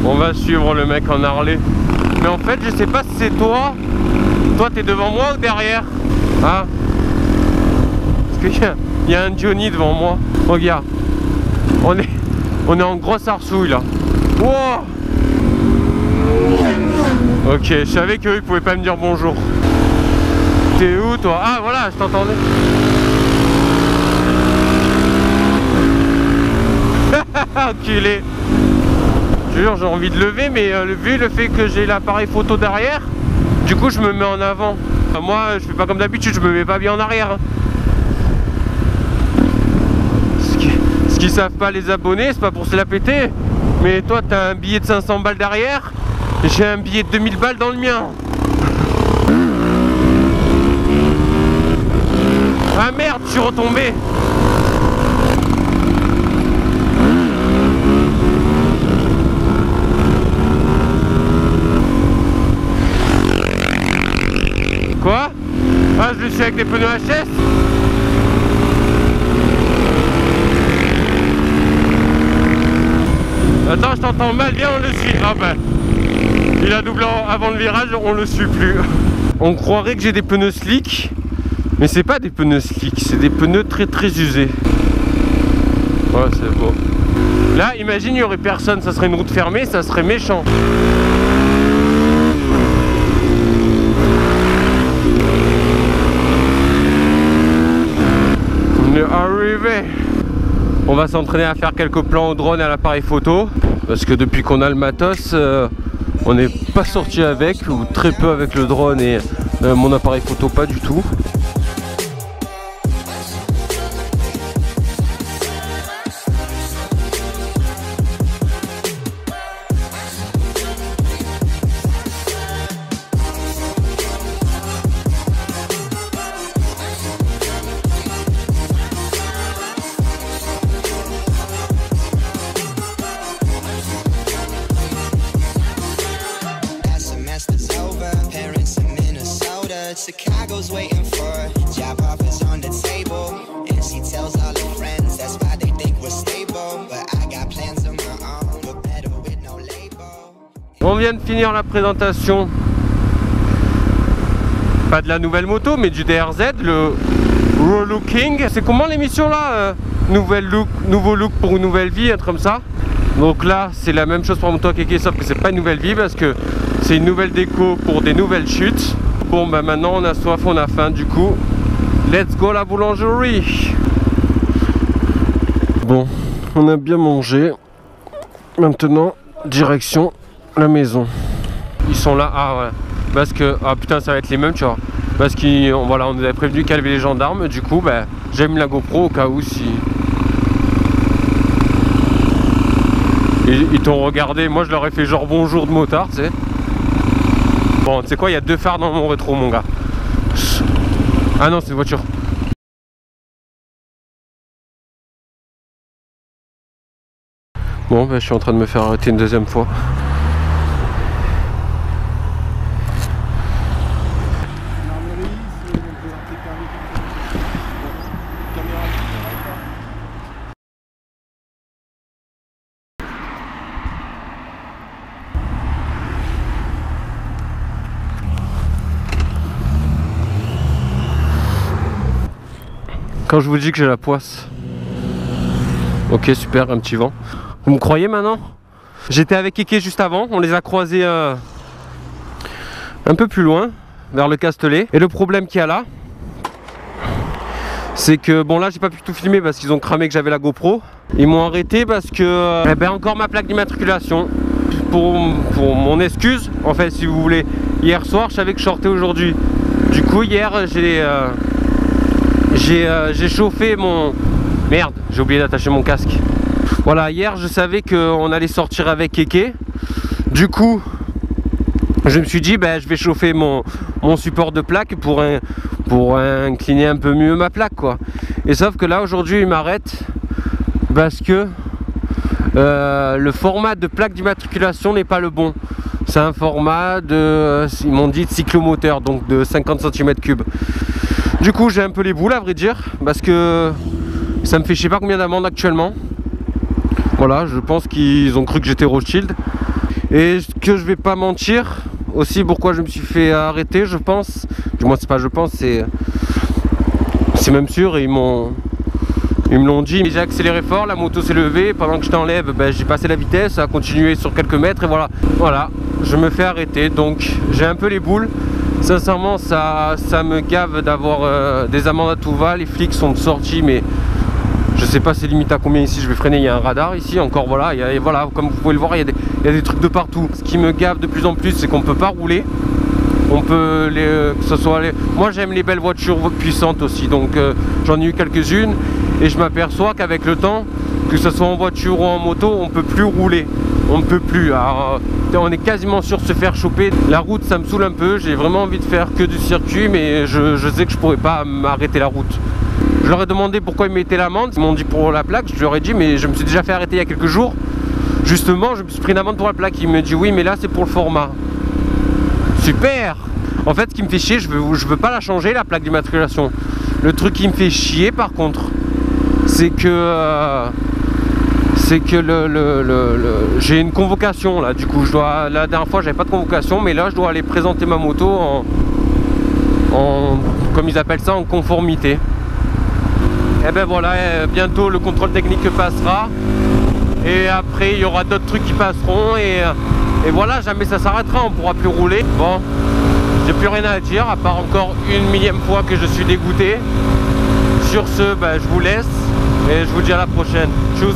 On va suivre le mec en Harley. Mais en fait, je sais pas si c'est toi. Toi, t'es devant moi ou derrière? Ah. Parce qu'il y a un Johnny devant moi. Regarde. On est en grosse arsouille là. Wow. Ok, je savais qu'eux ils pouvaient pas me dire bonjour. T'es où toi? Ah voilà, je t'entendais. Enculé. Je jure, j'ai envie de lever, mais vu le fait que j'ai l'appareil photo derrière, du coup je me mets en avant. Enfin, moi je fais pas comme d'habitude, je me mets pas bien en arrière. Hein. Ce qu'ils savent pas les abonnés, c'est pas pour se la péter, mais toi t'as un billet de 500 balles derrière, j'ai un billet de 2000 balles dans le mien. Ah merde, je suis retombé. Quoi? Ah, je le suis avec des pneus HS. Attends, je t'entends mal, viens, on le suit. Ah ben, il a doublé avant le virage, on le suit plus. On croirait que j'ai des pneus slick, mais c'est pas des pneus slick, c'est des pneus très très usés. Ouais, c'est beau. Là, imagine, il n'y aurait personne, ça serait une route fermée, ça serait méchant. Arrivé. On va s'entraîner à faire quelques plans au drone et à l'appareil photo parce que depuis qu'on a le matos on n'est pas sorti avec, ou très peu avec le drone et mon appareil photo pas du tout. Chicago's waiting for job offers on the table, and she tells all her friends that's why they think we're stable. But I got plans of my own, but better with no label. On vient de finir la présentation, pas de la nouvelle moto, mais du DRZ, le Relooking. C'est comment l'émission là? Nouveau look pour une nouvelle vie, un truc comme ça. Donc là, c'est la même chose pour mon Keke, sauf que c'est pas une nouvelle vie parce que c'est une nouvelle déco pour des nouvelles chutes. Bon bah maintenant on a soif, on a faim, du coup let's go à la boulangerie. Bon, on a bien mangé. Maintenant direction la maison. Ils sont là, ah ouais. Parce que, ah putain ça va être les mêmes tu vois. Parce qu'on voilà, on nous avait prévenu qu'il y avait les gendarmes. Du coup bah j'ai mis la GoPro au cas où si ils t'ont regardé. Moi je leur ai fait genre bonjour de motard, tu sais. Bon, tu sais quoi, il y a deux phares dans mon rétro, mon gars. Ah non, c'est une voiture. Bon, bah, je suis en train de me faire arrêter une deuxième fois. Quand je vous dis que j'ai la poisse. Ok, super, un petit vent. Vous me croyez maintenant? J'étais avec Keke juste avant, on les a croisés un peu plus loin, vers le Castellet. Et le problème qu'il y a là, c'est que, bon là j'ai pas pu tout filmer parce qu'ils ont cramé que j'avais la GoPro. Ils m'ont arrêté parce que, eh ben encore ma plaque d'immatriculation. Pour mon excuse, en fait si vous voulez, hier soir je savais que je sortais aujourd'hui. Du coup hier j'ai chauffé mon... Merde, j'ai oublié d'attacher mon casque. Voilà, hier je savais qu'on allait sortir avec Keke. Du coup, je me suis dit, ben, je vais chauffer mon support de plaque pour incliner un peu mieux ma plaque, quoi. Et sauf que là, aujourd'hui, il m'arrête parce que le format de plaque d'immatriculation n'est pas le bon. C'est un format de, ils m'ont dit, de cyclomoteur, donc de 50 cm3. Du coup j'ai un peu les boules à vrai dire, parce que ça me fait je sais pas combien d'amendes actuellement. Voilà, je pense qu'ils ont cru que j'étais Rothschild. Et que je vais pas mentir, aussi pourquoi je me suis fait arrêter, je pense. Du moins c'est pas je pense, c'est même sûr, et ils me l'ont dit. J'ai accéléré fort, la moto s'est levée, pendant que je t'enlève, ben, j'ai passé la vitesse, ça a continué sur quelques mètres et voilà. Voilà, je me fais arrêter, donc j'ai un peu les boules. Sincèrement, ça me gave d'avoir des amendes à tout va. Les flics sont sortis, mais je sais pas c'est limite à combien ici je vais freiner. Il y a un radar ici encore, voilà, voilà, comme vous pouvez le voir, il y a des trucs de partout. Ce qui me gave de plus en plus, c'est qu'on peut pas rouler. On peut que ce soit moi j'aime les belles voitures puissantes aussi, donc j'en ai eu quelques-unes et je m'aperçois qu'avec le temps, que ce soit en voiture ou en moto, on peut plus rouler. On ne peut plus. Alors, on est quasiment sûr de se faire choper. La route, ça me saoule un peu. J'ai vraiment envie de faire que du circuit, mais je sais que je pourrais pas m'arrêter la route. Je leur ai demandé pourquoi ils mettaient l'amende. Ils m'ont dit pour la plaque. Je leur ai dit, mais je me suis déjà fait arrêter il y a quelques jours. Justement, je me suis pris une amende pour la plaque. Il me dit oui, mais là c'est pour le format. Super. En fait, ce qui me fait chier, je veux pas la changer, la plaque d'immatriculation. Le truc qui me fait chier, par contre, c'est que j'ai une convocation là. Du coup, la dernière fois, j'avais pas de convocation, mais là, je dois aller présenter ma moto comme ils appellent ça, en conformité. Et ben voilà, bientôt le contrôle technique passera. Et après, il y aura d'autres trucs qui passeront. Et voilà, jamais ça s'arrêtera, on pourra plus rouler. Bon, j'ai plus rien à dire, à part encore une millième fois que je suis dégoûté. Sur ce, ben, je vous laisse et je vous dis à la prochaine. Tchuss.